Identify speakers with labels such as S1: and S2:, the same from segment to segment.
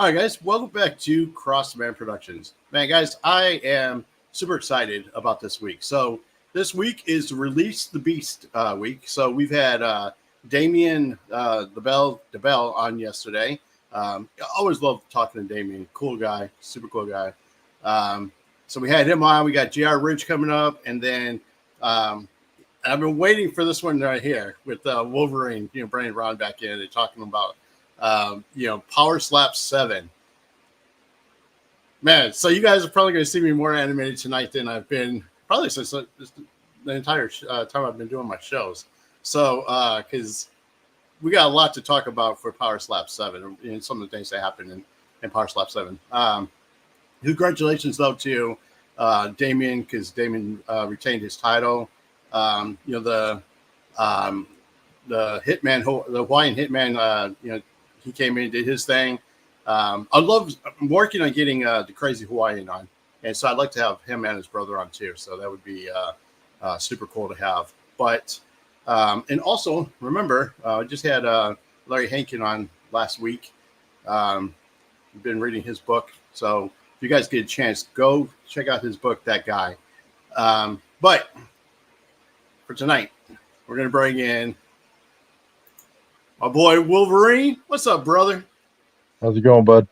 S1: All right, guys, welcome back to Crossman Productions. Man, guys, I am super excited about this week. So this week is Release the Beast week. So we've had Damien DeBell on yesterday. I always love talking to Damien. Cool guy, super cool guy. So we had him on. We got JR Ridge coming up, and then I've been waiting for this one right here with Wolverine. Bringing Ron back in and talking about Power Slap 7. Man, so you guys are probably going to see me more animated tonight than I've been probably since the entire time I've been doing my shows. So, because we got a lot to talk about for Power Slap 7 and some of the things that happened in Power Slap 7. Congratulations, though, to Damien, because Damien retained his title. The Hitman, the Hawaiian Hitman, he came in and did his thing. I'm working on getting the Crazy Hawaiian on, and so I'd like to have him and his brother on too. So that would be super cool to have. But and also remember, I just had Larry Hankin on last week. Been reading his book, so if you guys get a chance, go check out his book, That Guy. But for tonight, we're gonna bring in my boy Wolverine. What's up, brother?
S2: How's it going, bud?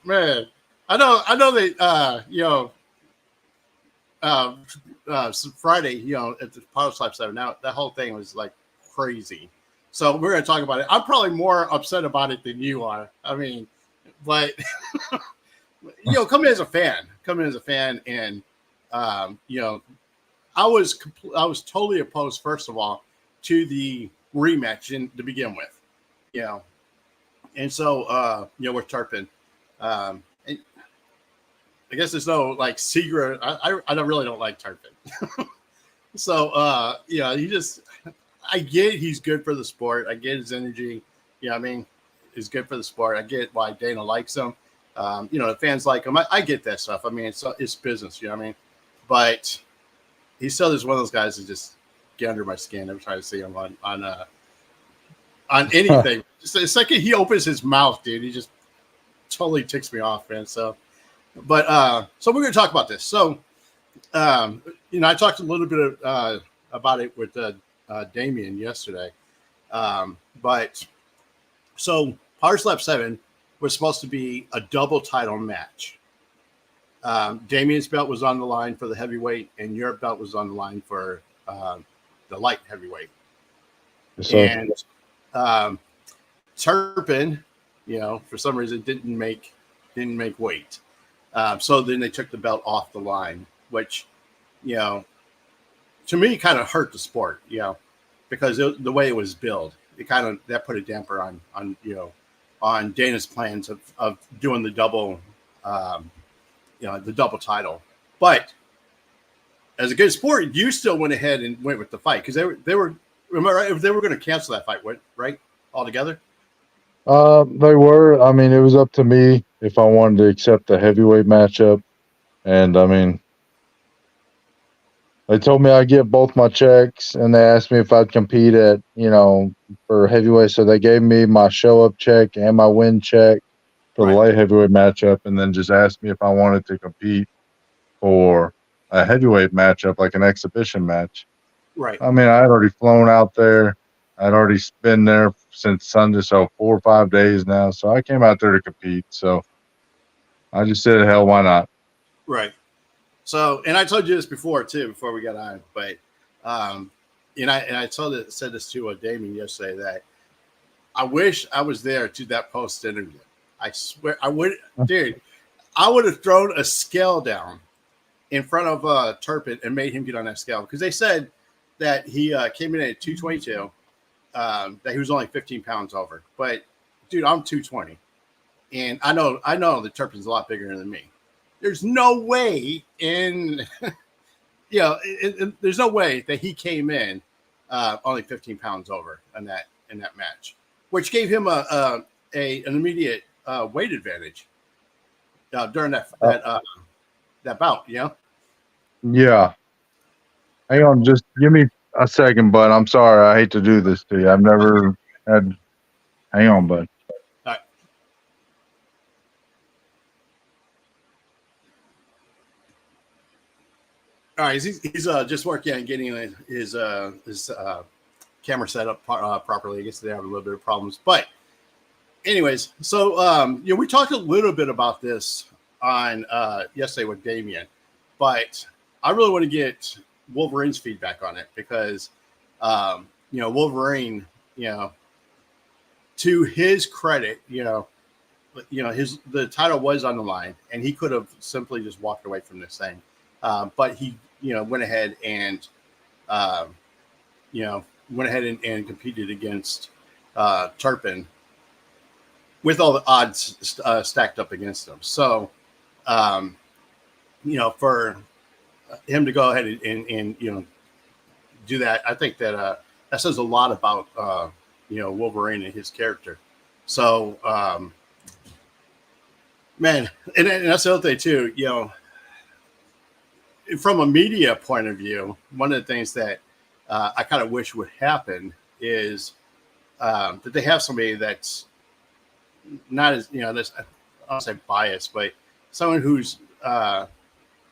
S1: Man, I know that Friday, at the Power Slap 7. Now that whole thing was like crazy. So we're gonna talk about it. I'm probably more upset about it than you are. I mean, but come in as a fan. And I was totally opposed, first of all, to the rematch to begin with. And so, with Turpin, and I guess there's no like secret. I don't like Turpin. So, I get he's good for the sport. I get his energy. He's good for the sport. I get why Dana likes him. The fans like him. I get that stuff. I mean, it's business. But he still is one of those guys that just get under my skin every time I see him on anything. The second he opens his mouth, dude, he just totally ticks me off, man. So, but so we're going to talk about this. So, I talked a little bit about it with Damien yesterday. But so Power Slap 7 was supposed to be a double title match. Damien's belt was on the line for the heavyweight, and your belt was on the line for the light heavyweight. And Turpin, for some reason didn't make weight. So then they took the belt off the line, which, to me kind of hurt the sport, because the way it was billed, that put a damper on Dana's plans of doing the double, the double title. But as a good sport, you still went ahead and went with the fight because they were. Remember, they were going to cancel that fight, right? Altogether?
S2: They were. I mean, it was up to me if I wanted to accept the heavyweight matchup. And, I mean, they told me I'd get both my checks, and they asked me if I'd compete at, for heavyweight. So they gave me my show-up check and my win check for the light heavyweight matchup, and then just asked me if I wanted to compete for a heavyweight matchup, like an exhibition match.
S1: Right.
S2: I mean, I had already flown out there. I'd already been there since Sunday, so 4 or 5 days now. So I came out there to compete. So I just said, hell, why not?
S1: Right. So, and I told you this before too, before we got on, but and I said this to Damien yesterday that I wish I was there to that post interview. I swear I would, dude. I would have thrown a scale down in front of Turpin and made him get on that scale because they said that he came in at 222, that he was only 15 pounds over. But, dude, I'm 220. And I know that Turpin's a lot bigger than me. There's no way there's no way that he came in only 15 pounds over in that match, which gave him an immediate weight advantage during that bout,
S2: Yeah. Hang on, just give me a second, bud. I'm sorry. I hate to do this to you. I've never had. Hang on, bud.
S1: All right. All right, he's just working on getting his camera set up properly. I guess they have a little bit of problems, but anyways, so we talked a little bit about this on yesterday with Damien, but I really want to get Wolverine's feedback on it because Wolverine, to his credit, the title was on the line, and he could have simply just walked away from this thing, but he went ahead and and competed against Turpin with all the odds stacked up against him. So, for him to go ahead and do that, I think that that says a lot about Wolverine and his character. So, man, and that's the other thing too. From a media point of view, one of the things that I kind of wish would happen is that they have somebody that's not as this, I don't say biased, but someone who's a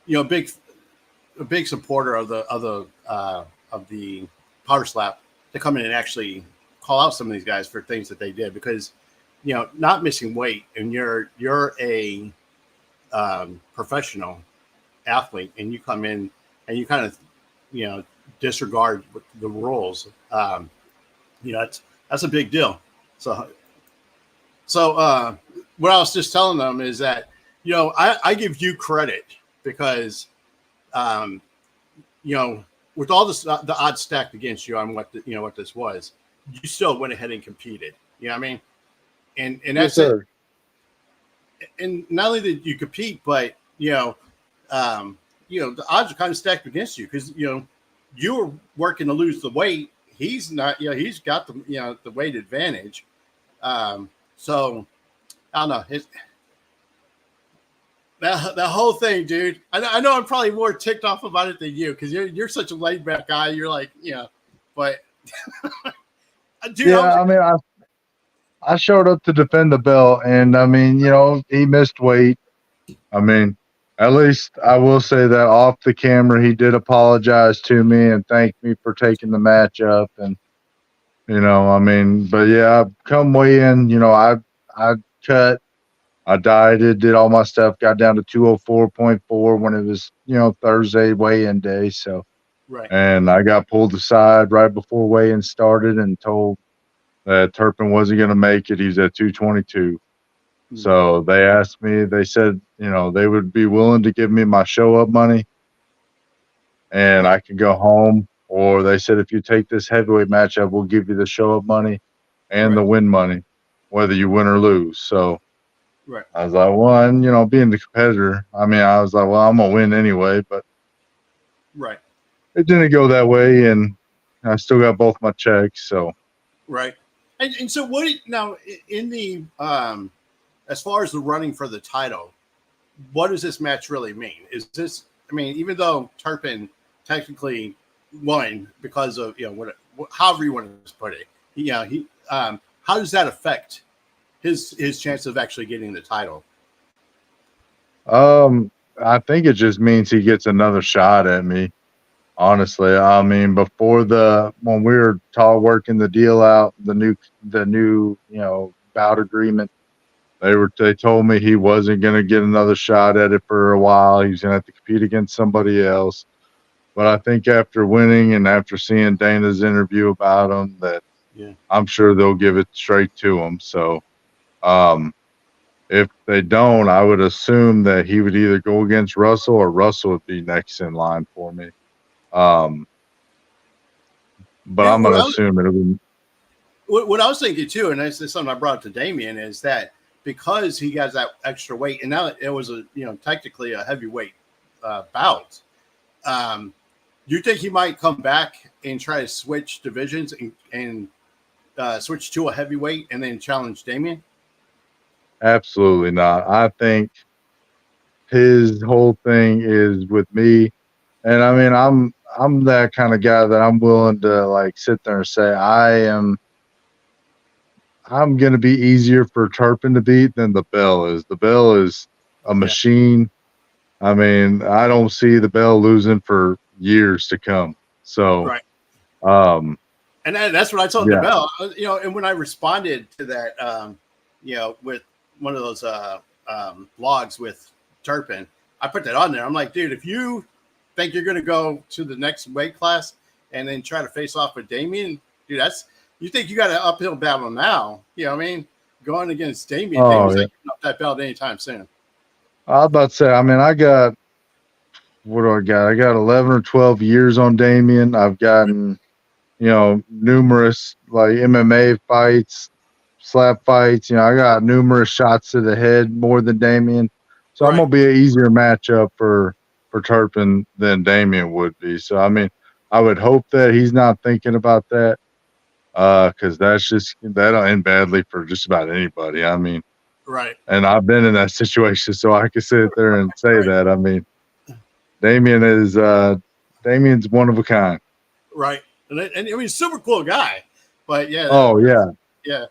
S1: big supporter of the power slap to come in and actually call out some of these guys for things that they did, because not missing weight, and you're a professional athlete, and you come in and you kind of disregard the rules. That's a big deal. So what I was just telling them is that I give you credit because with all this the odds stacked against you on what what this was, you still went ahead and competed. You know what I mean? And that's
S2: Yes, sir.
S1: it. And not only did you compete, but the odds are kind of stacked against you because you were working to lose the weight. He's not. He's got the the weight advantage. So I don't know. That whole thing, dude. I know I'm probably more ticked off about it than you because you're such a laid back guy. You're like, but dude,
S2: Yeah, I showed up to defend the belt, and he missed weight. At least I will say that off the camera, he did apologize to me and thank me for taking the match up. And, but yeah, come weigh in, I cut, I dieted, did all my stuff, got down to 204.4 when it was, Thursday weigh-in day. So,
S1: right.
S2: And I got pulled aside right before weigh-in started and told that Turpin wasn't going to make it. He's at 222. So they asked me, they said, they would be willing to give me my show up money and I could go home. Or they said, if you take this heavyweight matchup, we'll give you the show up money and the win money, whether you win or lose. So
S1: Right.
S2: I was like, well, being the competitor, I was like, well, I'm going to win anyway. But
S1: right.
S2: It didn't go that way. And I still got both my checks. So.
S1: Right. And so what now in the as far as the running for the title, what does this match really mean? Is this, even though Turpin technically won because of, however you want to put it, how does that affect his chance of actually getting the title?
S2: I think it just means he gets another shot at me. Honestly, before when we were working the deal out, the new bout agreement, they told me he wasn't going to get another shot at it for a while. He was going to have to compete against somebody else. But I think after winning and after seeing Dana's interview about him, that I'm sure they'll give it straight to him. So, if they don't, I would assume that he would either go against Russell or Russell would be next in line for me. But I'm going to assume it'll be.
S1: What I was thinking too, and this is something I brought up to Damien, is that because he has that extra weight, and now it was technically a heavyweight bout. You think he might come back and try to switch divisions and switch to a heavyweight and then challenge Damien?
S2: Absolutely not. I think his whole thing is with me, and I'm that kind of guy that I'm willing to sit there and say I'm going to be easier for Turpin to beat than the Bell is. The Bell is a machine. I mean, I don't see the bell losing for years to come. So,
S1: Right.
S2: um,
S1: And that's what I told
S2: yeah.
S1: DeBell, and when I responded to that, with one of those blogs with Turpin, I put that on there. I'm like, dude, if you think you're going to go to the next weight class and then try to face off with Damien, dude, you think you got an uphill battle now. You know what I mean? Going against Damien,
S2: Oh,
S1: Damien's
S2: yeah.
S1: not giving up that belt anytime soon.
S2: I was about to say, I mean, I got, what do I got? I got 11 or 12 years on Damien. I've gotten, numerous like MMA fights, slap fights. I got numerous shots to the head more than Damien. So I'm
S1: Right,
S2: gonna be an easier matchup for Turpin than Damien would be. So I mean, I would hope that he's not thinking about that, because that'll end badly for just about anybody. I mean,
S1: right,
S2: and I've been in that situation, so I can sit there and say
S1: right,
S2: that. I mean, Damien is Damien's one of a kind.
S1: right. And I mean, super cool guy, but yeah,
S2: Oh yeah,
S1: yeah.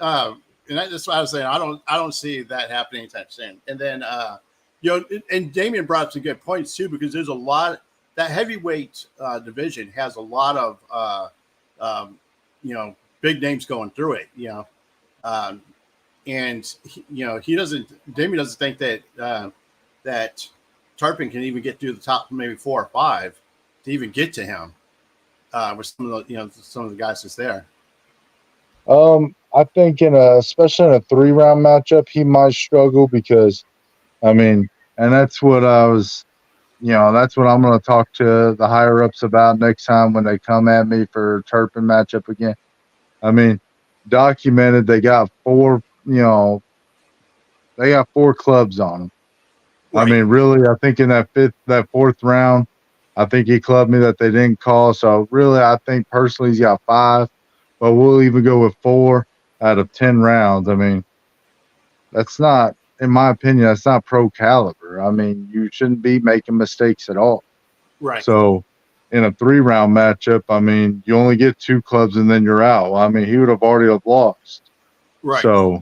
S1: And that's why I was saying I don't see that happening anytime soon. And then and Damien brought up some good points too, because there's a lot that heavyweight division has a lot of big names going through it. Um, and Damien doesn't think that Tarpin can even get through the top maybe 4 or 5 to even get to him with some of the guys that's there.
S2: I think especially in a 3-round matchup, he might struggle because, I mean, and that's what that's what I'm going to talk to the higher ups about next time when they come at me for Turpin matchup again. I mean, documented they got 4, they got 4 clubs on them. I
S1: Right,
S2: mean, really, I think in that 4th round, I think he clubbed me that they didn't call. So really, I think personally he's got 5, but we'll even go with 4 out of 10 rounds. I mean, that's not, in my opinion, that's not pro caliber. I mean, you shouldn't be making mistakes at all.
S1: right,
S2: So in a 3-round matchup, I mean, you only get 2 clubs and then you're out. I mean, he would have already have lost.
S1: right.
S2: So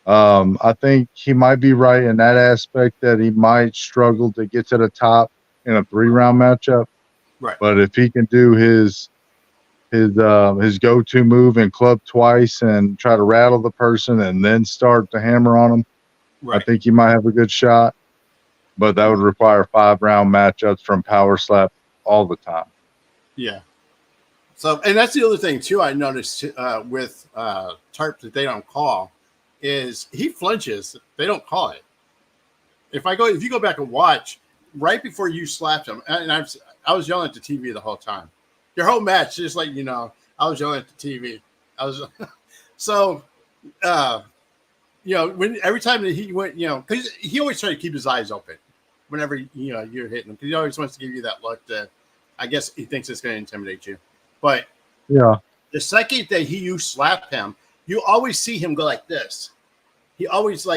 S2: I think he might be right in that aspect that he might struggle to get to the top in a 3-round matchup.
S1: Right.
S2: But if he can do his go-to move and club twice and try to rattle the person and then start to hammer on him, I
S1: Right.
S2: think he might have a good shot. But that would require 5-round matchups from power slap all the time.
S1: Yeah. So, and that's the other thing too. I noticed with Tarp that they don't call is he flinches. They don't call it. If you go back and watch right before you slapped him, and I was yelling at the TV the whole time. Your whole match, just like I was yelling at the TV. I was so when every time that he went, because he always tried to keep his eyes open whenever you're hitting him, because he always wants to give you that look that I guess he thinks it's going to intimidate you. But
S2: Yeah.
S1: the second that you slap him, you always see him go like this. He always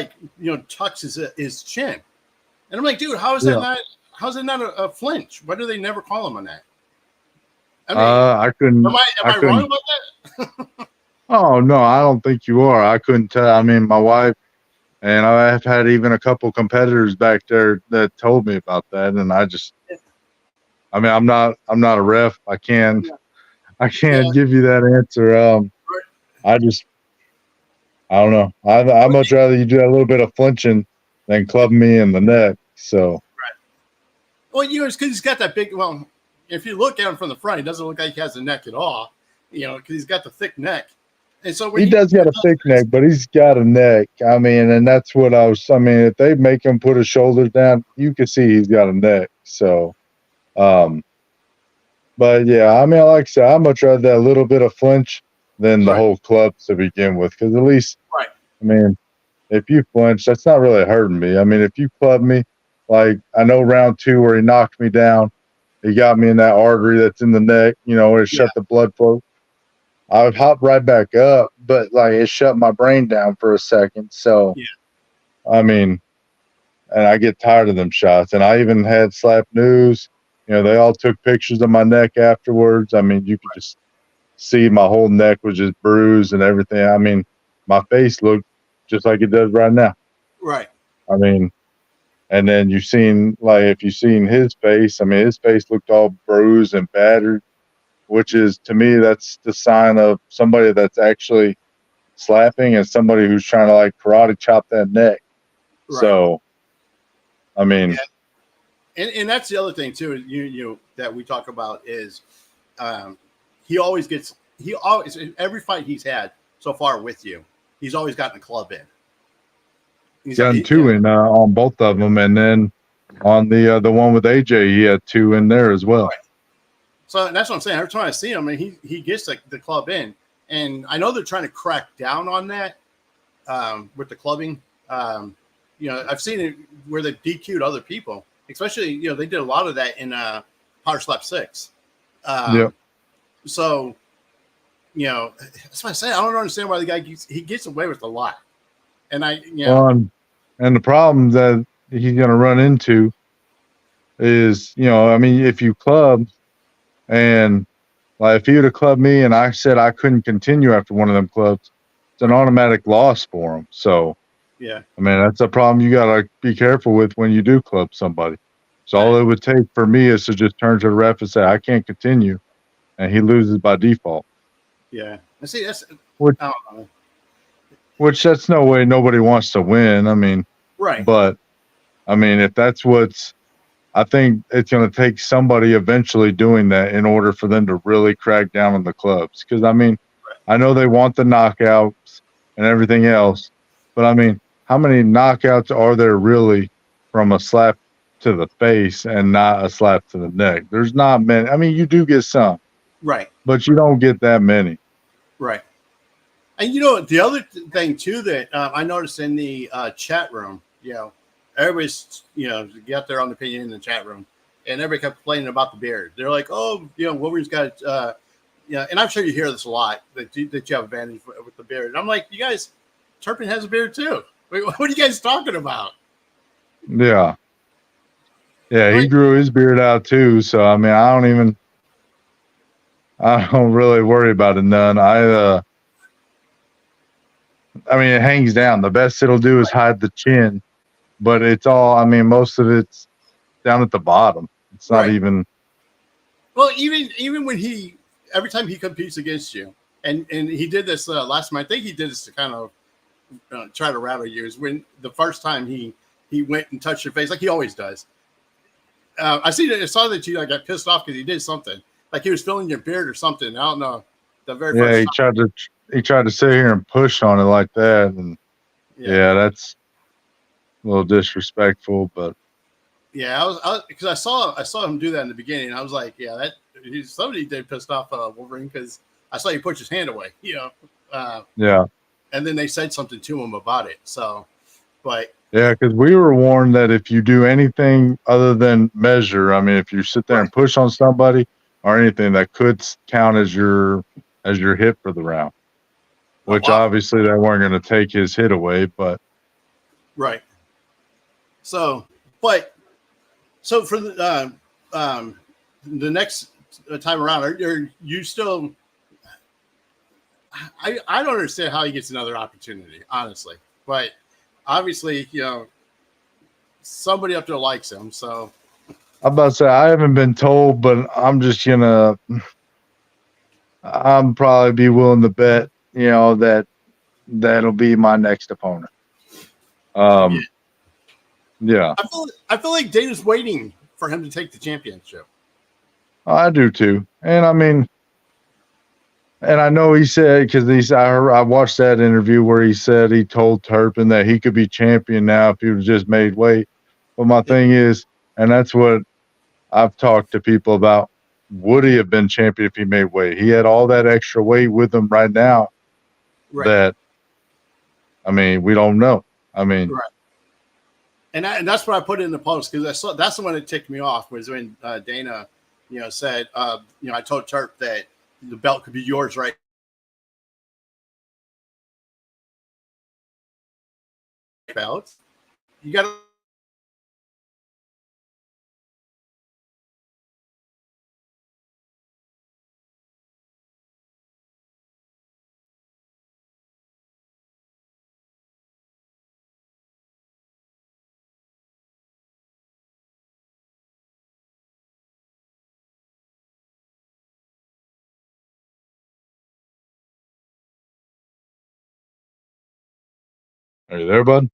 S1: tucks his chin, and I'm like, dude, how is that
S2: Yeah.
S1: not? How's it not a flinch? Why do they never call him on that? I mean,
S2: I couldn't.
S1: am I wrong
S2: couldn't.
S1: about that?
S2: Oh no, I don't think you are. I couldn't tell. I mean, my wife and I've had even a couple competitors back there that told me about that, and I mean, I'm not a ref. I can't
S1: Yeah.
S2: give you that answer. I just, I don't know. I much rather you do a little bit of flinching than club me in the neck. So
S1: Well, it's because he's got that big. Well, if you look at him from the front, he doesn't look like he has a neck at all. Because he's got the thick neck, and so when
S2: he does got a thick neck, but he's got a neck. I mean, and that's what I mean, if they make him put his shoulders down, you can see he's got a neck. So, um, but yeah, I mean, like I said, I'd much rather that little bit of flinch than the
S1: right,
S2: whole club to begin with. Because at least,
S1: right,
S2: I mean, if you flinch, that's not really hurting me. I mean, if you club me, like I know round 2 where he knocked me down, he got me in that artery that's in the neck, it
S1: yeah,
S2: shut the blood flow. I would hop right back up, but like it shut my brain down for a second. So,
S1: yeah,
S2: I mean, and I get tired of them shots. And I even had slap news. They all took pictures of my neck afterwards. I mean, you could just see my whole neck was just bruised and everything. I mean, my face looked just like it does right now.
S1: right.
S2: I mean, And then you've seen, like, if you've seen his face, I mean, his face looked all bruised and battered, which is, to me, that's the sign of somebody that's actually slapping and somebody who's trying to, like, karate chop that neck.
S1: Right.
S2: So, I mean,
S1: And that's the other thing too. You that we talk about is um, he always every fight he's had so far with you, he's always gotten a club in. He's
S2: gotten
S1: you
S2: two
S1: know,
S2: in on both of them, and then on the one with AJ, he had two in there as well.
S1: right. So that's what I'm saying. Every time I see him, and he gets the club in, and I know they're trying to crack down on that with the clubbing. I've seen it where they DQ'd other people, especially they did a lot of that in Power Slap 6.
S2: Yep.
S1: So that's what I say. I don't understand why the guy gets away with a lot. And
S2: And the problem that he's going to run into is, I mean, if you club and like if he would have clubbed me and I said I couldn't continue after one of them clubs, it's an automatic loss for him. So,
S1: yeah,
S2: I mean, that's a problem you got to be careful with when you do club somebody. So all it would take for me is to just turn to the ref and say, I can't continue. And he loses by default.
S1: yeah. And see, that's
S2: Which,
S1: I don't know.
S2: which that's no way nobody wants to win. I mean,
S1: Right,
S2: but I mean, if that's I think it's going to take somebody eventually doing that in order for them to really crack down on the clubs. Because, I mean, I know they want the knockouts and everything else, but I mean, how many knockouts are there really from a slap to the face and not a slap to the neck? There's not many. I mean, you do get some,
S1: right,
S2: but you don't get that many.
S1: right. And the other thing too that I noticed in the chat room, everybody's get their own opinion in the chat room, and everybody kept complaining about the beard. They're like, oh, Wolverine's got and I'm sure you hear this a lot that you have advantage with the beard. And I'm like, you guys, Turpin has a beard too. Wait, what are you guys talking about?
S2: Yeah. Yeah, he
S1: Like,
S2: grew his beard out too. So, I mean, I don't really worry about it none. I mean, it hangs down. The best it'll do is hide the chin, but I mean, most of it's down at the bottom. It's not
S1: right.
S2: even.
S1: Well, even when every time he competes against you, and he did this last time. I think he did this to kind of try to rattle you. Is when the first time he went and touched your face like he always does. I saw that you got pissed off because he did something like he was feeling your beard or something. I don't know. The very
S2: Yeah,
S1: first time.
S2: he tried to sit here and push on it like that, and yeah, that's a little disrespectful. But
S1: yeah, I was because I saw him do that in the beginning. I was like, yeah, somebody did pissed off Wolverine because I saw you push his hand away.
S2: yeah,
S1: And then they said something to him about it. So, but
S2: yeah, because we were warned that if you do anything other than measure, I mean, if you sit there and push on somebody or anything, that could count as your hit for the round. Which obviously they weren't going to take his hit away, but
S1: right. So, for the next time around, are you still? I don't understand how he gets another opportunity, honestly. But obviously, somebody up there likes him. So
S2: I'm about to say I haven't been told, but I'm probably be willing to bet, that'll be my next opponent. Yeah,
S1: I feel like Dana's waiting for him to take the championship.
S2: I do too. And I mean, and I know he said, because I watched that interview where he said he told Turpin that he could be champion now if he was just made weight. But my thing is, and that's what I've talked to people about, would he have been champion if he made weight? He had all that extra weight with him right now that, I mean, we don't know. I mean,
S1: and that's what I put in the post because I saw that's the one that ticked me off was when Dana, said, I told Turp that the belt could be yours right. Belt, you got to
S2: Are you there, bud?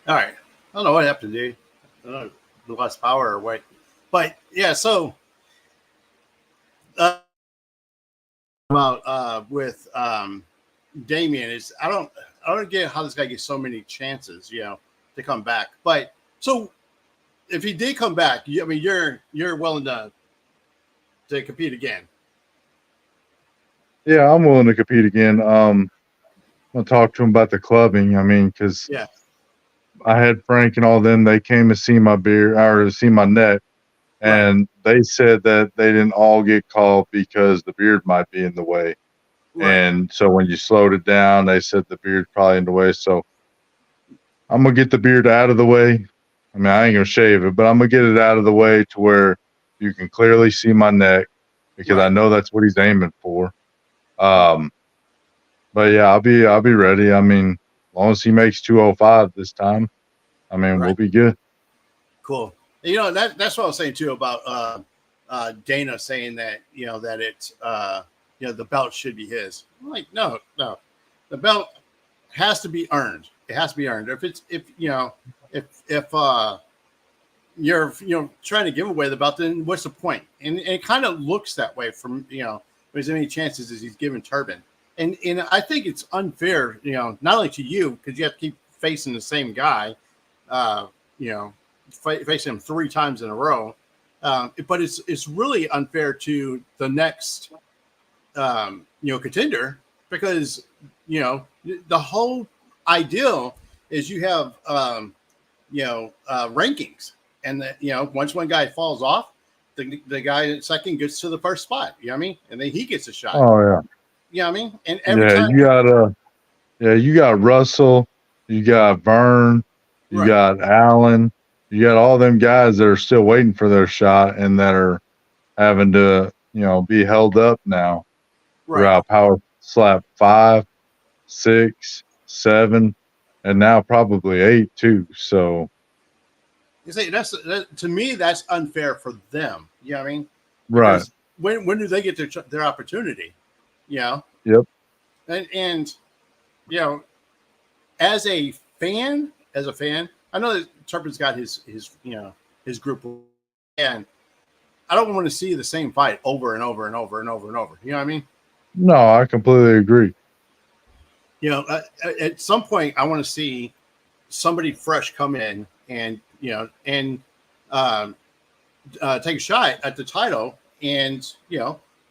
S1: All right. I don't know what happened, dude. I don't know, the less power or what. But yeah, so uh, about with Damien is I don't get how this guy gets so many chances, to come back. But so if he did come back, I mean, you're willing to compete again.
S2: Yeah, I'm willing to compete again. I'm gonna talk to him about the clubbing. I mean, because
S1: Yeah.
S2: I had Frank and all them. They came to see my beer or to see my neck,
S1: Right.
S2: and they said that they didn't all get called because the beard might be in the way.
S1: Right.
S2: And so when you slowed it down, they said the beard's probably in the way. So I'm gonna get the beard out of the way. I mean, I ain't gonna shave it, but I'm gonna get it out of the way to where you can clearly see my neck because I
S1: Right.
S2: know that's what he's aiming for. Um, but yeah, I'll be ready. I mean, as long as he makes 205 this time, I mean, we'll
S1: Right.
S2: be good.
S1: Cool. That's what I was saying too about Dana saying that that it's the belt should be his. I'm like, no, the belt has to be earned. It has to be earned. If you're trying to give away the belt, then what's the point? And it kind of looks that way from as many chances as he's given Turbin. And I think it's unfair, not only to you because you have to keep facing the same guy, uh, you know, facing him 3 times in a row. But it's really unfair to the next contender because the whole ideal is you have rankings, and that once one guy falls off, the guy second gets to the first spot. You know what I mean? And then he gets a shot.
S2: Oh yeah,
S1: You know what I mean? And every
S2: yeah.
S1: time,
S2: You got Russell, you got Vern, you
S1: right,
S2: got Allen, you got all them guys that are still waiting for their shot and that are having to be held up now
S1: right.
S2: throughout Power Slap 5, 6, 7, and now probably 8 too. So
S1: You say to me that's unfair for them. You know what I mean?
S2: right,
S1: Because when do they get their opportunity? You know,
S2: yep,
S1: and you know, as a fan, I know that Turpin's got his group, and I don't want to see the same fight over and over and over and over and over. You know what I mean?
S2: no, I completely agree.
S1: At some point, I want to see somebody fresh come in and take a shot at the title, and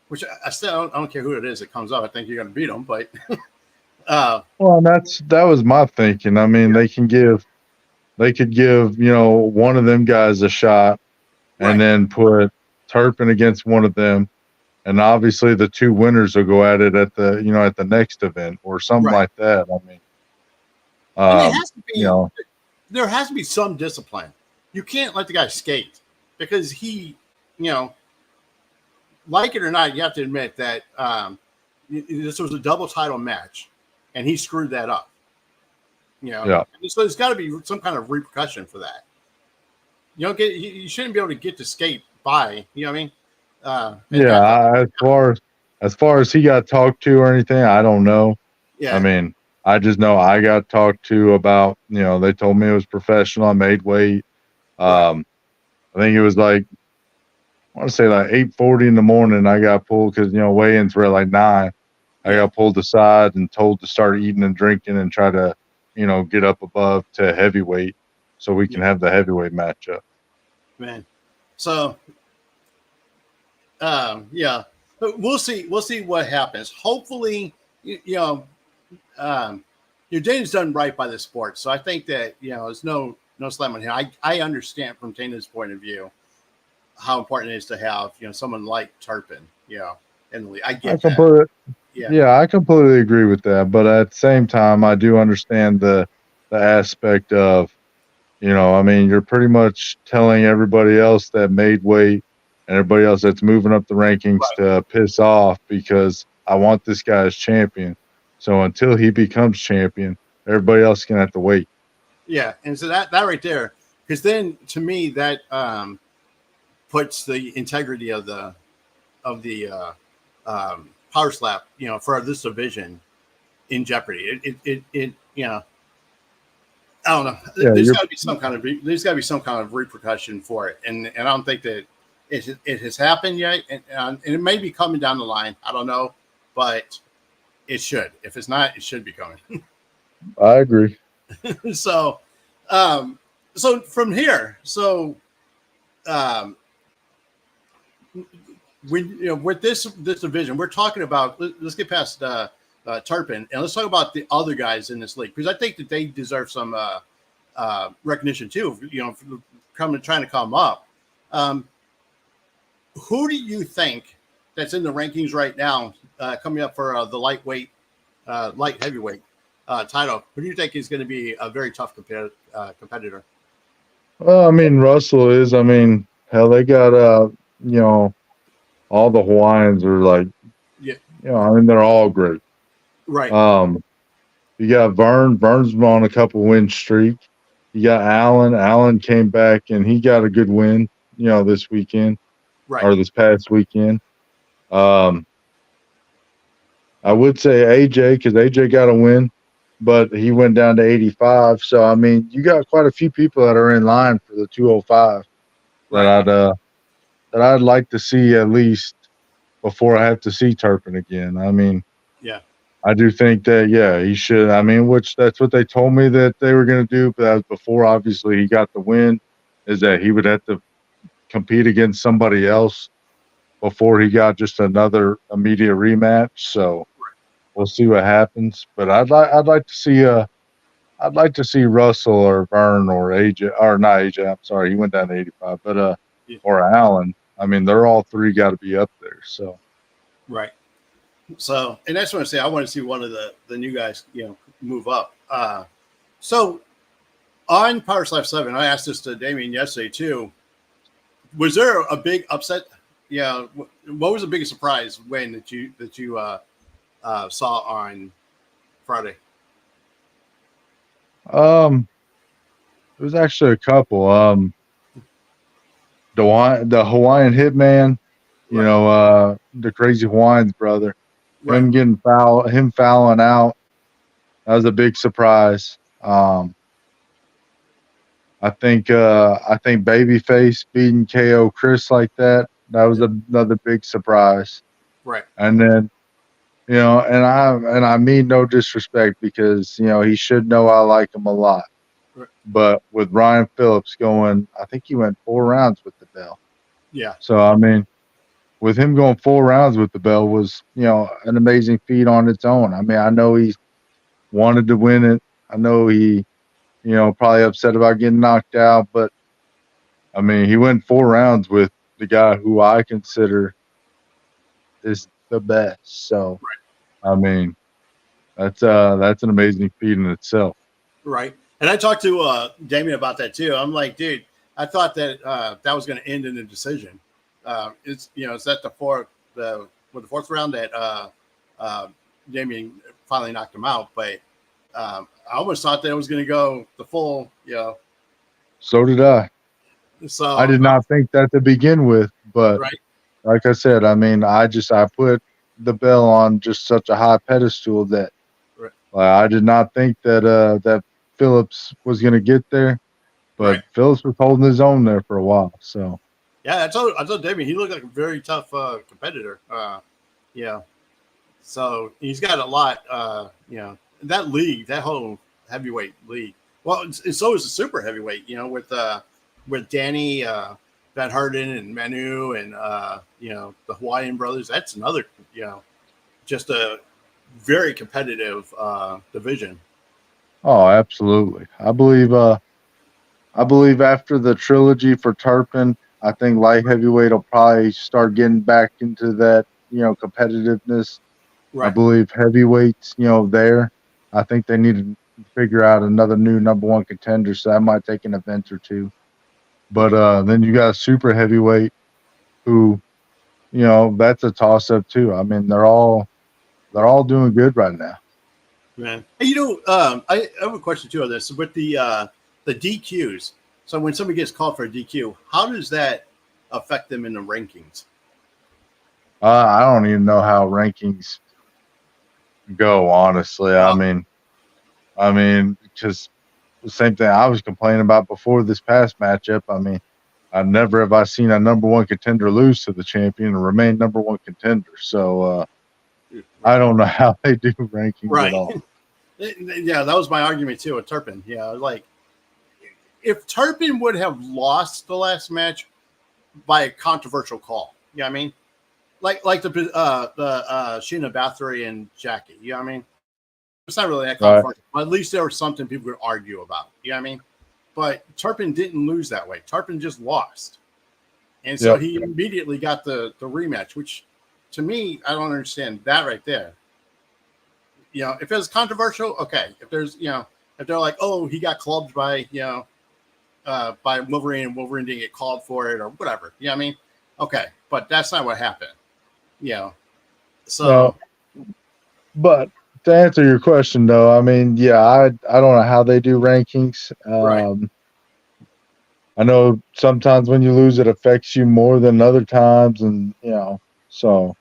S1: which I still I don't care who it is that comes up. I think you're going to beat them, but
S2: Well, and that was my thinking. I mean, they could give one of them guys a shot and
S1: right,
S2: then put Turpin against one of them, and obviously the two winners will go at it at the next event or something
S1: right,
S2: like that. I mean,
S1: and it has to
S2: you
S1: be
S2: know,
S1: there has to be some discipline. You can't let the guy skate because he, you know, like it or not, you have to admit that this was a double title match, and he screwed that up.
S2: Yeah.
S1: So there's got to be some kind of repercussion for that. You shouldn't be able to get to skate by. You know what I mean?
S2: Yeah. As far as he got talked to or anything, I don't know.
S1: Yeah.
S2: I mean, I just know I got talked to about. They told me it was professional. I made weight. I think it was like I want to say like 8:40 in the morning. I got pulled because weigh-ins were at like 9. I got pulled aside and told to start eating and drinking and try to get up above to heavyweight so we can have the heavyweight matchup.
S1: Man. So yeah, but we'll see what happens. Hopefully, Dana's done right by the sport. So I think that there's no slam on him. I understand from Dana's point of view how important it is to have someone like Turpin in the league. I get that.
S2: Yeah, I completely agree with that. But at the same time, I do understand the aspect of I mean, you're pretty much telling everybody else that made weight and everybody else that's moving up the rankings to piss off because I want this guy as champion. So until he becomes champion, everybody else is gonna have to wait.
S1: Yeah, and so that right there, because then to me that puts the integrity of the power slap, for this division in jeopardy. It I don't know.
S2: Yeah,
S1: there's got to be some kind of repercussion for it, and I don't think that it has happened yet, and it may be coming down the line. I don't know, but it should. If it's not, it should be coming.
S2: I agree.
S1: So from here, when with this division, we're talking about. Let's get past Turpin, and let's talk about the other guys in this league because I think that they deserve some recognition too. Trying to come up. Who do you think that's in the rankings right now, coming up for the light heavyweight title? Who do you think is going to be a very tough competitor?
S2: Well, I mean, Russell is. I mean, hell, they got all the Hawaiians are like, I mean, they're all great.
S1: Right.
S2: You got Vern. Vern's on a couple win streak. You got Allen. Allen came back and he got a good win, this weekend or this past weekend. I would say AJ because AJ got a win, but he went down to 85. So I mean, you got quite a few people that are in line for the 205 that I'd like to see at least before I have to see Turpin again. I mean, I do think that, he should. I mean, which that's what they told me that they were going to do. But that was before, obviously, he got the win, is that he would have to compete against somebody else before he got just another immediate rematch. So we'll see what happens. But I'd like to see Russell or Vern or AJ, or not AJ. I'm sorry, he went down to 85. But or Allen. I mean, they're all three got to be up there. So
S1: So, and that's what I say. I want to see one of the new guys, move up. So on Power Slap 7, I asked this to Damien yesterday too. Was there a big upset? Yeah. What was the biggest surprise win that you saw on Friday?
S2: There was actually a couple. The Hawaiian Hitman, the Crazy Hawaiian's brother. Him fouling out. That was a big surprise. I think Babyface beating KO Chris like that. That was another big surprise.
S1: Right.
S2: And then, and I mean no disrespect because he should know I like him a lot.
S1: Right.
S2: But with Ryan Phillips going, I think he went 4 rounds with the bell.
S1: Yeah.
S2: So I mean, with him going 4 rounds with the bell was, an amazing feat on its own. I mean, I know he wanted to win it. I know he, probably upset about getting knocked out, but I mean, he went 4 rounds with the guy who I consider is the best. So, I mean, that's an amazing feat in itself.
S1: Right. And I talked to Damien about that too. I'm like, dude, I thought that that was going to end in a decision. It's it's at the fourth round that Damien finally knocked him out. But I almost thought that it was going to go the full.
S2: So did I.
S1: So
S2: I did not think that to begin with, but
S1: right,
S2: like I said, I mean, I put the bell on just such a high pedestal that
S1: right,
S2: I did not think that that Phillips was going to get there, but
S1: right.
S2: Phillips was holding his own there for a while. So
S1: Yeah, I told Damien he looked like a very tough competitor. Yeah. So he's got a lot. That league, that whole heavyweight league. Well, and so is the super heavyweight. With Danny Van Harden and Manu and the Hawaiian brothers. That's another just a very competitive division.
S2: oh, absolutely. I believe after the trilogy for Turpin, I think light heavyweight will probably start getting back into that, competitiveness. I
S1: Right.
S2: believe heavyweights, there. I think they need to figure out another new number one contender, so that might take an event or two. But then you got super heavyweight who, that's a toss up too. I mean, they're all doing good right now.
S1: Man. Hey, I have a question too on this with the DQs. So when somebody gets called for a DQ, how does that affect them in the rankings?
S2: I don't even know how rankings go, honestly.
S1: Uh,
S2: I mean, because the same thing I was complaining about before this past matchup. I mean, I never have I seen a number one contender lose to the champion and remain number one contender. So I don't know how they do rankings at
S1: right.
S2: all.
S1: Yeah, that was my argument too with Turpin. Yeah, like if Turpin would have lost the last match by a controversial call, you know what I mean? Like the Sheena Bathory and Jackie, you know what I mean? It's not really that
S2: Right.
S1: controversial, but at least there was something people could argue about, you know what I mean? But Turpin didn't lose that way. Turpin just lost. And so
S2: Yep.
S1: he immediately got the rematch, which to me, I don't understand that right there. If it was controversial, okay. If there's, if they're like, oh, he got clubbed by, by Wolverine and Wolverine didn't get called for it or whatever. You know what I mean? Okay. But that's not what happened.
S2: No,
S1: So,
S2: but to answer your question though, I mean, yeah, I don't know how they do rankings.
S1: right.
S2: I know sometimes when you lose, it affects you more than other times, and so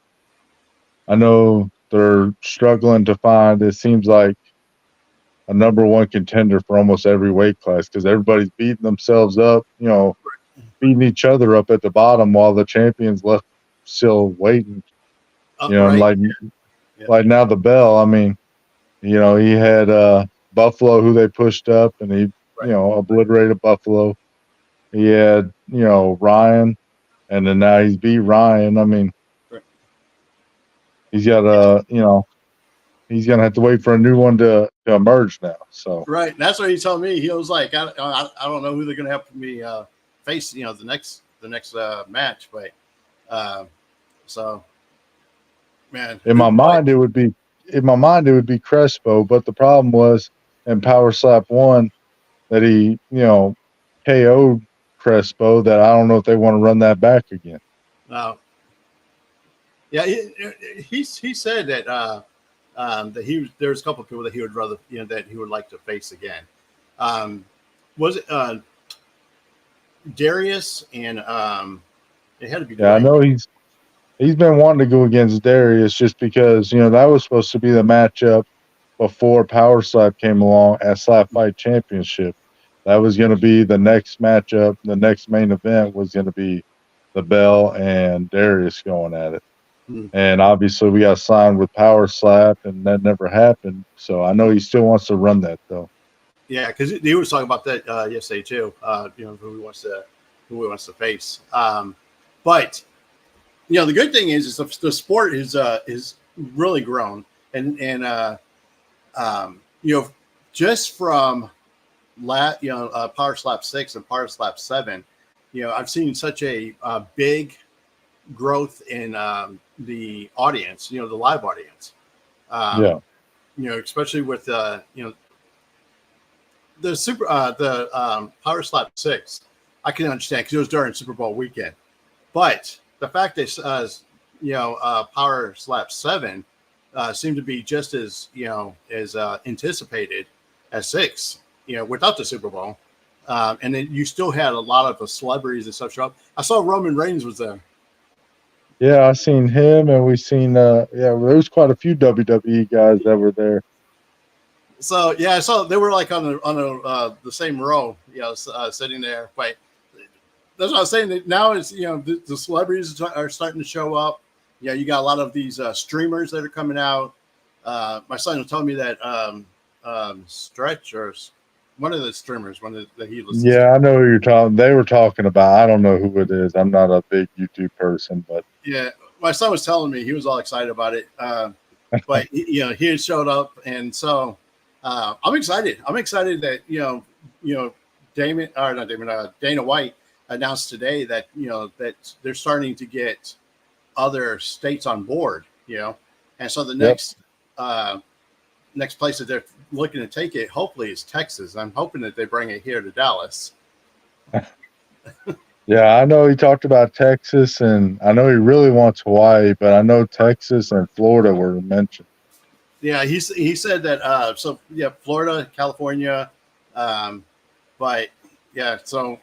S2: I know they're struggling to find. It seems like a number one contender for almost every weight class because everybody's beating themselves up, beating each other up at the bottom while the champions left still waiting. And
S1: Right. Yeah.
S2: like now the bell. I mean, he had Buffalo who they pushed up, and he
S1: Right.
S2: obliterated Buffalo. He had Ryan, and then now he's beat Ryan. I mean,
S1: Right.
S2: he's got he's gonna have to wait for a new one to emerge now. So
S1: Right. That's what he told me. He was like, I don't know who they're going to have me face, the next match. But so, man,
S2: in my mind it would be Crespo, but the problem was in Power Slap 1 that he KO'd Crespo. That I don't know if they want to run that back again.
S1: Yeah, he said that there's a couple of people that he would rather that he would like to face again. Was it Darius and it had to be
S2: Yeah, I
S1: Dwayne.
S2: know he's been wanting to go against Darius just because that was supposed to be the matchup before Power Slap came along at Slap Fight Championship. That was going to be the next matchup. The next main event was going to be the Bell and Darius going at it.
S1: Hmm.
S2: And obviously, we got signed with Power Slap, and that never happened. So I know he still wants to run that, though.
S1: Yeah, because he was talking about that yesterday too. Who he wants to face. But the good thing is the sport is really grown, and just from Power Slap 6 and Power Slap 7, I've seen such a big growth in the audience, the live audience.
S2: Yeah.
S1: Especially with the Power Slap 6, I can understand because it was during Super Bowl weekend. But the fact that Power Slap 7 seemed to be just as as anticipated as 6. Without the Super Bowl, and then you still had a lot of the celebrities and stuff show up. I saw Roman Reigns was there.
S2: Yeah, I seen him, and we seen there was quite a few WWE guys that were there.
S1: So yeah, I saw they were like on the same row, sitting there. But that's what I was saying. That now it's the celebrities are starting to show up. Yeah, you got a lot of these streamers that are coming out. My son was telling me that Stretch or one of the streamers, that he listens to.
S2: I know who you're talking. They were talking about. I don't know who it is. I'm not a big YouTube person, but
S1: yeah, my son was telling me he was all excited about it. But he had showed up, and so I'm excited. I'm excited that Dana White announced today that that they're starting to get other states on board. And so the next place that they're looking to take it, hopefully, is Texas. I'm hoping that they bring it here to Dallas.
S2: Yeah, I know he talked about Texas, and I know he really wants Hawaii, but I know Texas and Florida were mentioned.
S1: Yeah, he said that. So yeah, Florida, California, but yeah. So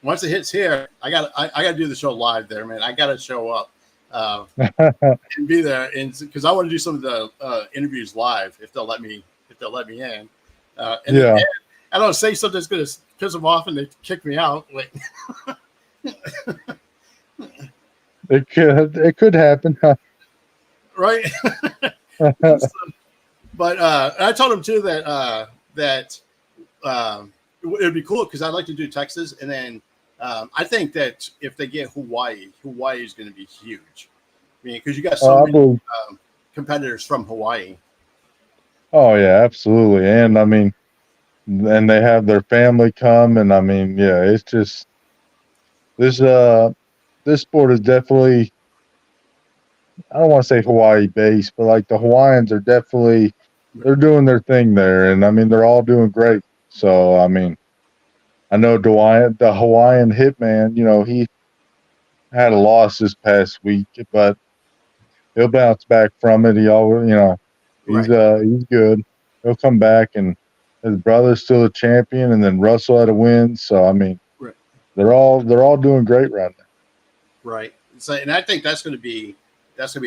S1: once it hits here, I got to do the show live there, man. I got to show up and be there, and because I want to do some of the interviews live if they'll let me in. And I don't say something that's going to piss them off and they kick me out. Like,
S2: it could happen,
S1: right? But I told him too that it would be cool because I'd like to do Texas, and then I think that if they get Hawaii is going to be huge. I mean, because you got so many competitors from Hawaii.
S2: Oh yeah, absolutely, and I mean, and they have their family come, and I mean, yeah, it's just this sport is definitely, I don't want to say Hawaii based, but like the Hawaiians are definitely, they're doing their thing there, and I mean they're all doing great. So I mean, I know the Hawaiian Hitman, he had a loss this past week, but he'll bounce back from it. He always, he's good. He'll come back, and his brother's still a champion, and then Russell had a win. So I mean, they're all doing great right now.
S1: Right. So, and I think that's going to be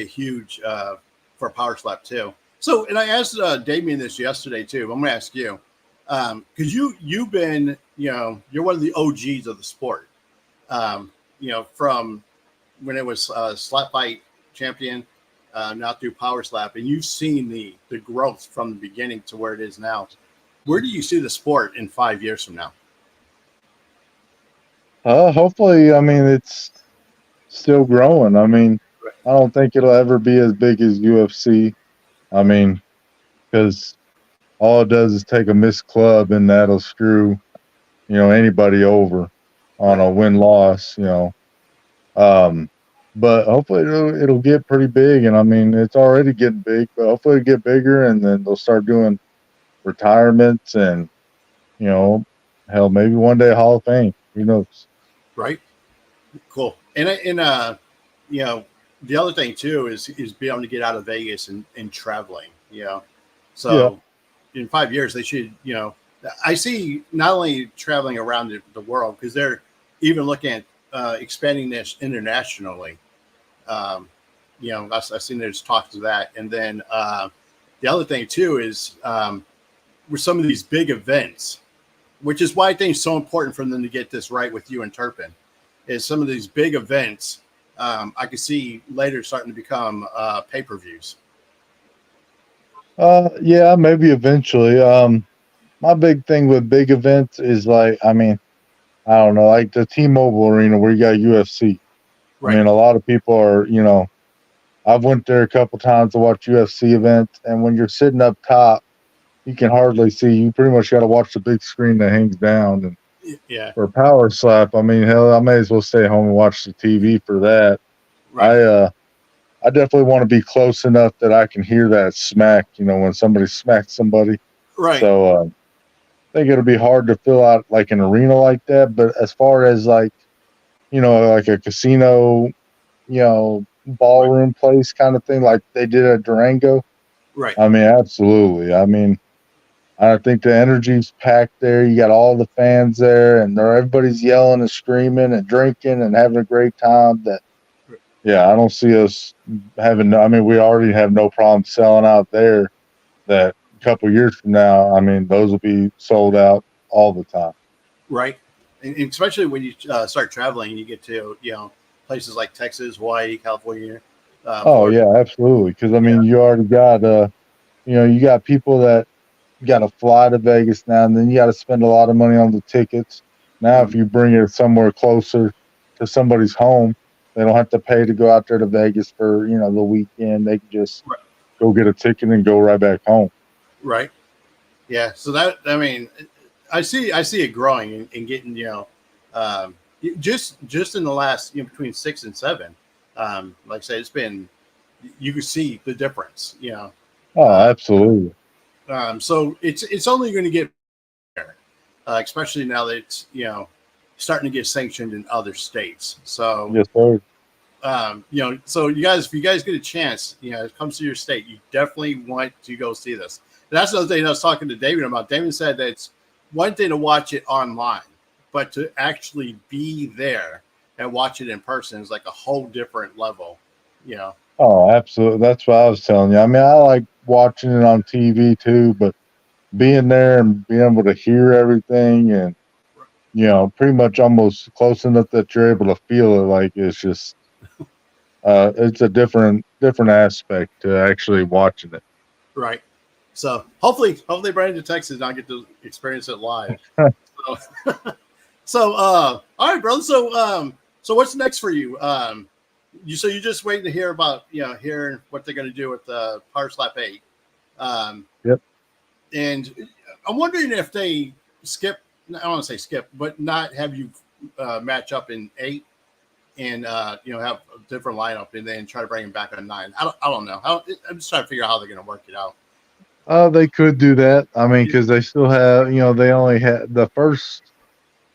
S1: huge for Power Slap too. So, and I asked Damien this yesterday too. I'm going to ask you because you've been, you're one of the OGs of the sport. From when it was Slap Fight champion, now through Power Slap, and you've seen the growth from the beginning to where it is now. Where do you see the sport in 5 years from now?
S2: Hopefully, I mean, it's still growing. I mean, I don't think it'll ever be as big as UFC. I mean, because all it does is take a missed club, and that'll screw, anybody over on a win-loss, But hopefully it'll get pretty big, and I mean, it's already getting big, but hopefully it'll get bigger, and then they'll start doing retirements, and hell, maybe one day Hall of Fame. Who knows?
S1: Right. Cool. And the other thing too is being able to get out of Vegas and traveling. So in 5 years they should. I see not only traveling around the world because they're even looking at expanding this internationally. I've seen there's talks of that, and then the other thing too is with some of these big events, which is why I think it's so important for them to get this right with you and Turpin, is some of these big events I could see later starting to become pay-per-views.
S2: Yeah, maybe eventually. My big thing with big events is like, I mean, I don't know, like the T-Mobile Arena where you got UFC. Right. I mean, a lot of people are, I've went there a couple times to watch UFC events, and when you're sitting up top, you can hardly see. You pretty much got to watch the big screen that hangs down. And for Power Slap, I mean, hell, I may as well stay home and watch the TV for that. Right. I definitely want to be close enough that I can hear that smack, when somebody smacks somebody.
S1: Right.
S2: So I think it'll be hard to fill out like an arena like that. But as far as like, like a casino, ballroom place kind of thing like they did at Durango.
S1: Right.
S2: I mean, absolutely. I mean, I think the energy's packed there. You got all the fans there, and everybody's yelling and screaming and drinking and having a great time. Yeah, I don't see us having. I mean, we already have no problem selling out there. That a couple of years from now, I mean, those will be sold out all the time.
S1: Right. And especially when you start traveling, you get to places like Texas, Hawaii, California,
S2: Oh
S1: Florida.
S2: yeah, absolutely. Because I
S1: Yeah.
S2: mean, you already got you got people that got to fly to Vegas now, and then you got to spend a lot of money on the tickets. Now, if
S1: Mhm.
S2: you bring it somewhere closer to somebody's home, they don't have to pay to go out there to Vegas for the weekend. They can just
S1: Right.
S2: go get a ticket and go right back home.
S1: Right. Yeah. So I mean, I see it growing and getting um, just in the last between 6 and 7. Like I said, it's been you can see the difference.
S2: Oh,
S1: Uh,
S2: absolutely.
S1: so it's only going to get better, especially now that it's starting to get sanctioned in other states. So
S2: Yes, sir.
S1: so you guys, if you guys get a chance, it comes to your state, you definitely want to go see this. And that's another thing I was talking to David about. David said that it's one thing to watch it online, but to actually be there and watch it in person is like a whole different level. You know,
S2: Oh, absolutely. That's what I was telling you. I mean, I like watching it on TV too, but being there and being able to hear everything and pretty much almost close enough that you're able to feel it, like it's just it's a different aspect to actually watching it.
S1: right? So hopefully, Brandon, Texas, and I get to experience it live. So, all right, brother. So what's next for you? You just waiting to hear about hearing what they're going to do with Power Slap 8. Um,
S2: Yep.
S1: and I'm wondering if they skip. I don't want to say skip, but not have you match up in 8 and have a different lineup and then try to bring him back on 9. I don't know. I'm just trying to figure out how they're going to work it out.
S2: They could do that. I mean, because they still have, they only had the first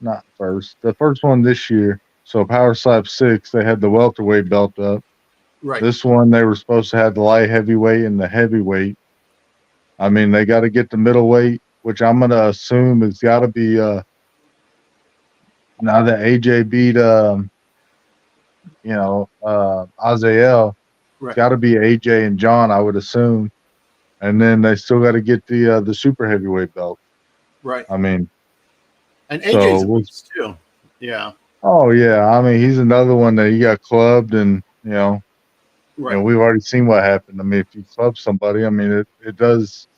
S2: one this year. So Power Slap 6, they had the welterweight belt up.
S1: Right.
S2: This one, they were supposed to have the light heavyweight and the heavyweight. I mean, they got to get the middleweight, which I'm gonna assume has got to be now that AJ beat Azael, it's
S1: Right.
S2: got to be AJ and John, I would assume. And then they still got to get the super heavyweight belt.
S1: Right.
S2: I mean,
S1: And
S2: so
S1: AJ's a beast too. Yeah.
S2: oh yeah, I mean he's another one that he got clubbed, and
S1: Right.
S2: we've already seen what happened. I mean, if you club somebody, I mean it does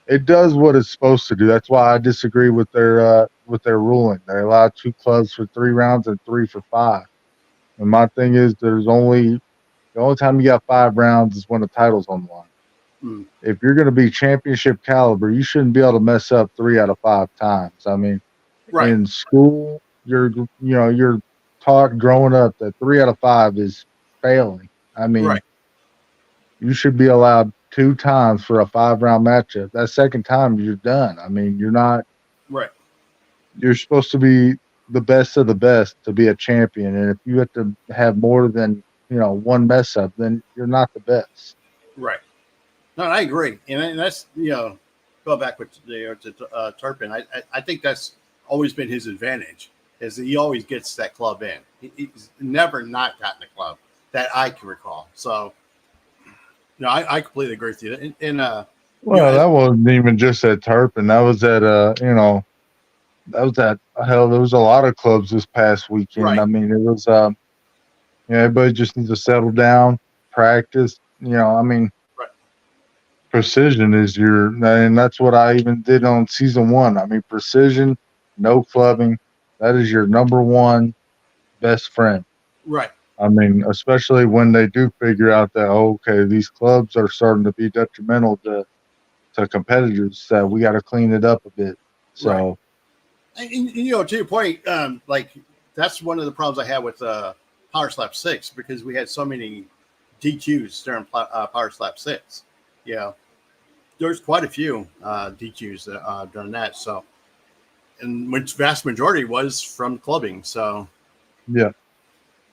S2: what it's supposed to do. That's why I disagree with their ruling. They allowed 2 clubs for 3 rounds and 3 for 5. And my thing is, the only time you got 5 rounds is when the title's on the line.
S1: Mm.
S2: If you're going to be championship caliber, you shouldn't be able to mess up 3 out of 5 times. I mean,
S1: Right.
S2: in school, you're taught growing up that 3 out of 5 is failing. I mean,
S1: Right.
S2: you should be allowed 2 times for a 5-round matchup. That second time, you're done. I mean,
S1: Right.
S2: you're supposed to be the best of the best to be a champion. And if you have to have more than, one mess up, then you're not the best.
S1: Right. No, I agree, and that's go back with to Turpin. I think that's always been his advantage is that he always gets that club in. He's never not gotten a club that I can recall. So I completely agree with you. And
S2: Well,
S1: as
S2: that wasn't even just at Turpin. That was hell, there was a lot of clubs this past weekend.
S1: right,
S2: I mean, it was everybody just needs to settle down, practice. I mean,
S1: right,
S2: precision is and that's what I even did on season 1. I mean, precision, no clubbing. That is your number one best friend.
S1: right,
S2: I mean, especially when they do figure out that, okay, these clubs are starting to be detrimental to competitors, that we got to clean it up a bit.
S1: right.
S2: So,
S1: And, to your point, like that's one of the problems I had with Power Slap 6 because we had so many DQs during Power Slap 6. Yeah, there's quite a few DQs during that. So, and which vast majority was from clubbing. So,
S2: yeah.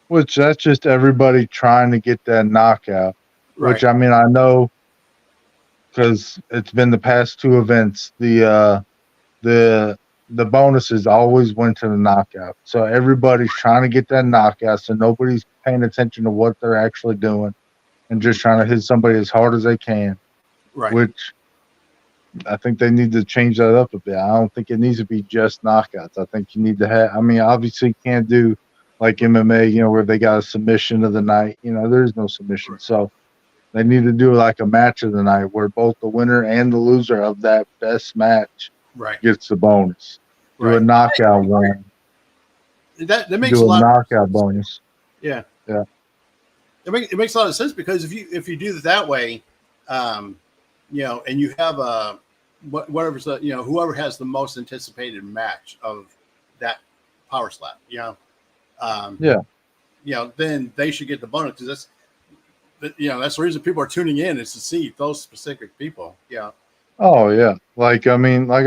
S2: Which that's just everybody trying to get that knockout.
S1: Right.
S2: Which I mean, I know because it's been the past two events. The the bonuses always went to the knockout. So everybody's trying to get that knockout. So nobody's paying attention to what they're actually doing and just trying to hit somebody as hard as they can.
S1: Right.
S2: Which I think they need to change that up a bit. I don't think it needs to be just knockouts. I think you need to have. I mean, obviously, you can't do like MMA, where they got a submission of the night. There's no submission.
S1: Right.
S2: So they need to do like a match of the night where both the winner and the loser of that best match
S1: Right.
S2: gets the bonus. Do a
S1: Right.
S2: knockout one.
S1: That makes a
S2: Do a
S1: lot of
S2: knockout
S1: sense.
S2: bonus.
S1: Yeah.
S2: Yeah.
S1: It makes a lot of sense because if you do it that way, and you have whatever's whoever has the most anticipated match of that power slap, um,
S2: Yeah.
S1: then they should get the bonus because that's the reason people are tuning in is to see those specific people. Yeah.
S2: Oh yeah. Like I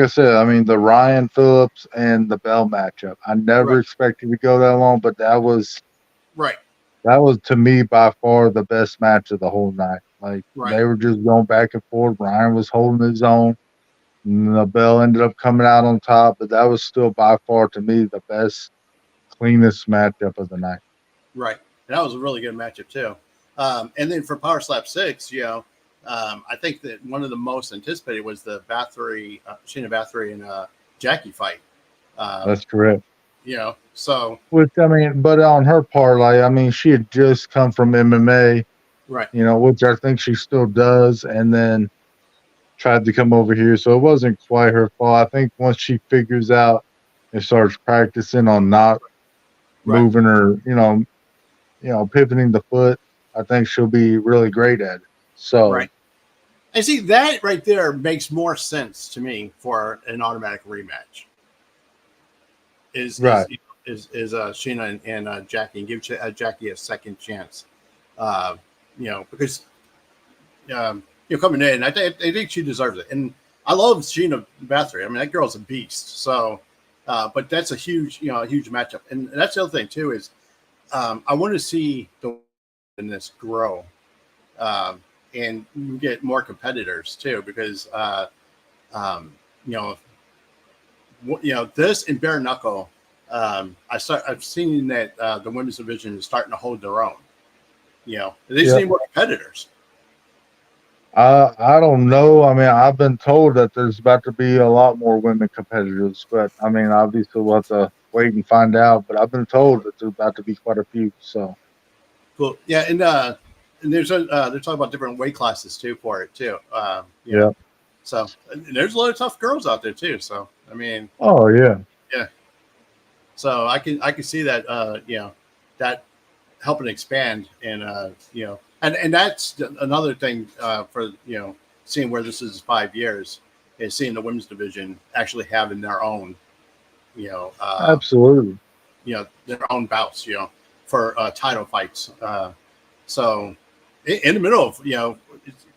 S2: said, the Ryan Phillips and the Bell matchup. I never
S1: Right.
S2: expected to go that long, but that was
S1: Right.
S2: to me by far the best match of the whole night. Like
S1: Right.
S2: they were just going back and forth. Ryan was holding his own. And the Bell ended up coming out on top, but that was still by far to me the best, cleanest matchup of the night.
S1: Right. And that was a really good matchup too. And then for Power Slap 6, I think that one of the most anticipated was the Sheena Bathory and Jackie fight.
S2: That's correct.
S1: So
S2: Which but on her part, she had just come from MMA,
S1: right.
S2: Which I think she still does, and then tried to come over here, so it wasn't quite her fault. I think once she figures out and starts practicing on not
S1: Right.
S2: moving her, pivoting the foot, I think she'll be really great at it. So
S1: Right. And see, that right there makes more sense to me for an automatic rematch. Is
S2: right.
S1: Sheena and Jackie, and give Jackie a second chance. Because coming in, I think she deserves it, and I love Sheena Bathory. I mean, that girl's a beast. So, but that's a huge matchup, and that's the other thing too is I want to see the in this grow, and you get more competitors too because this and bare knuckle. I've seen that the women's division is starting to hold their own. They just need more competitors.
S2: I don't know. I've been told that there's about to be a lot more women competitors, but obviously we'll have to wait and find out. But I've been told that there's about to be quite a few. So
S1: cool. Yeah, and there's they're talking about different weight classes too for it too.
S2: Yeah.
S1: So there's a lot of tough girls out there too. So
S2: Oh yeah.
S1: Yeah. So I can see that that helping expand and and that's another thing for seeing where this is 5 years is seeing the women's division actually having their own
S2: Absolutely.
S1: Their own bouts for title fights. So in the middle of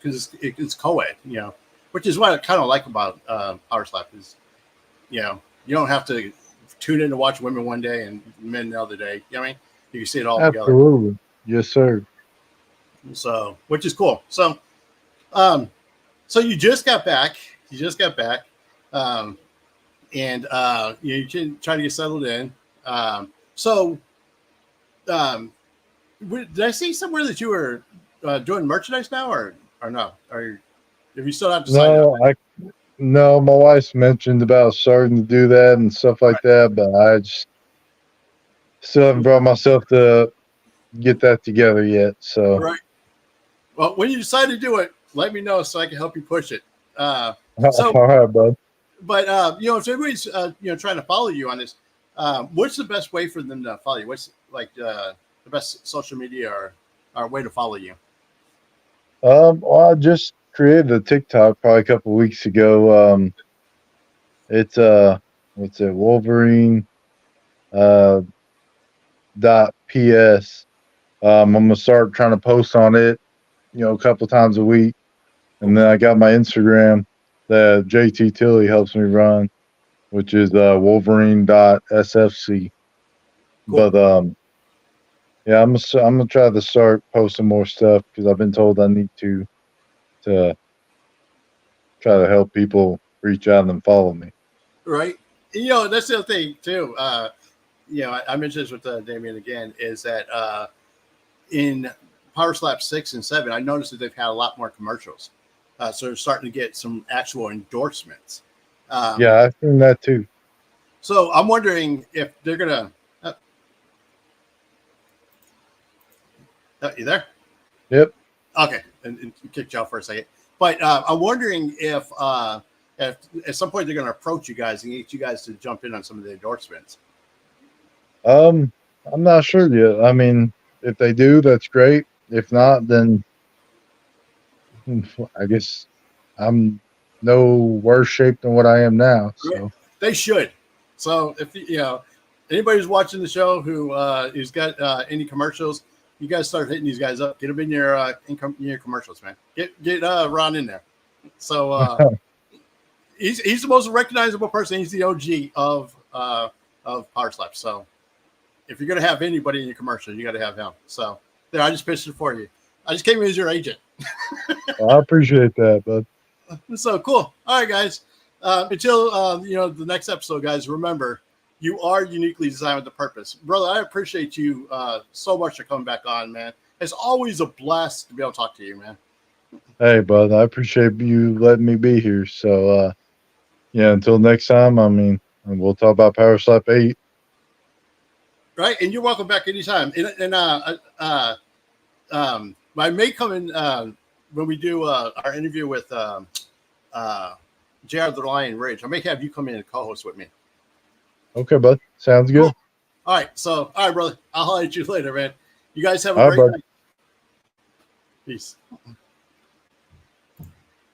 S1: because it's co-ed which is what I kind of like about Power Slap is you don't have to tune in to watch women one day and men the other day. You know what I mean? You can see it all together.
S2: Absolutely. Yes, sir.
S1: So, which is cool. So, so you just got back. And you can try to get settled in. Did I see somewhere that you were doing merchandise now, or no? Or have you still not decided?
S2: No, my wife's mentioned about starting to do that and stuff like that, but I just still haven't brought myself to get that together yet. So
S1: Right. Well, when you decide to do it, let me know so I can help you push it.
S2: all right, bud.
S1: But if everybody's trying to follow you on this, what's the best way for them to follow you? What's like the best social media or way to follow you?
S2: Well, I just created a TikTok probably a couple of weeks ago. It's what's it, Wolverine .ps. I'm gonna start trying to post on it, a couple times a week, and then I got my Instagram that JT Tilley helps me run, which is Wolverine.sfc.
S1: Cool.
S2: But Yeah, I'm gonna try to start posting more stuff because I've been told I need to try to help people reach out and follow me.
S1: Right. That's the other thing too. I mentioned this with Damien again, is that in Power Slap 6 and 7, I noticed that they've had a lot more commercials. So they're starting to get some actual endorsements.
S2: Yeah, I've seen that too.
S1: So I'm wondering if they're going to. You there?
S2: Yep.
S1: Okay. And kicked you out for a second. But I'm wondering if at some point they're going to approach you guys and get you guys to jump in on some of the endorsements.
S2: I'm not sure yet. I mean, if they do, that's great. If not, then I guess I'm no worse shape than what I am now. So
S1: They should. So if anybody who's watching the show who's got any commercials, you guys start hitting these guys up. Get them in your commercials, man. Get Ron in there. So he's the most recognizable person. He's the OG of Power Slap. So if you're gonna have anybody in your commercial, you got to have him. So there, I just pitched it for you. I just came in as your agent.
S2: I appreciate that, bud.
S1: So cool. All right, guys. Until the next episode, guys. Remember, you are uniquely designed with a purpose, brother. I appreciate you so much for coming back on, man. It's always a blast to be able to talk to you, man.
S2: Hey, bud. I appreciate you letting me be here. So yeah, until next time. I mean, we'll talk about Power Slap 8.
S1: Right, and you're welcome back anytime. I may come in when we do our interview with JR the Lion Ridge. I may have you come in and co-host with me.
S2: Okay, bud. Sounds good.
S1: Cool. All right, brother. I'll holler at you later, man. You guys have a
S2: All
S1: great
S2: right, bud.
S1: night. Peace.